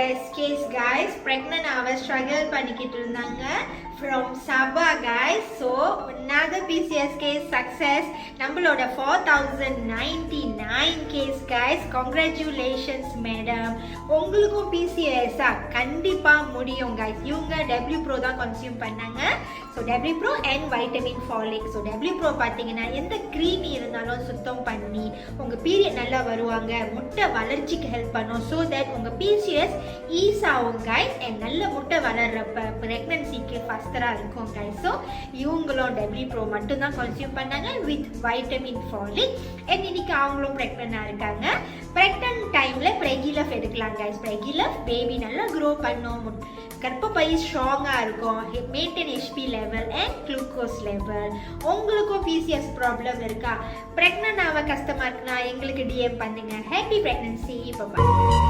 PCOS case guys, pregnant hours struggle பண்ணிக்கிட்டு இருந்தாங்க from Sabah guys. So another PCOS case success. நம்மளோட 4099 case guys. Congratulations madam. உங்களுக்கும் PCOS கண்டிப்பா முடியும் guys. இவங்க W Pro தான் கன்சியூம் பண்ணாங்க. So W Pro and vitamin folic. So W Pro பாத்தீங்கன்னா எந்த கிருமி இருந்தாலும் சுத்தம் பண்ணி உங்க பீரியட் நல்லா வருவாங்க, முட்டை வளர்ச்சிக்கு ஹெல்ப் பண்ணும். So that உங்க PCOS ஈஸ் ஆகும் guys and நல்ல முட்டை வளர்றப்ப பிரெக்னன்சிக்கு ஃபாஸ்டரா இருக்கும் guys. So இவங்களும் W Pro மட்டும் தான் கன்சியூம் பண்ணாங்க with vitamin folic and இன்னைக்கு அவங்களும் பிரெக்னன்ட்டா இருக்காங்க. பிரெக்னன்ட் டைம்ல Pregilaf எடுக்கலாம் guys. Pregilaf பேபி நல்லா grow பண்ணும், கர்ப்பப்பை ஸ்ட்ராங்கா இருக்கும், maintain HP level and glucose level. உங்களுக்கும் PCOS ப்ராப்ளம் இருக்கா, பிரெக்னன்ட் ஆக கஷ்டமா இருக்குன்னா எங்களுக்கு DM பண்ணுங்க. Happy pregnancy. பாய்.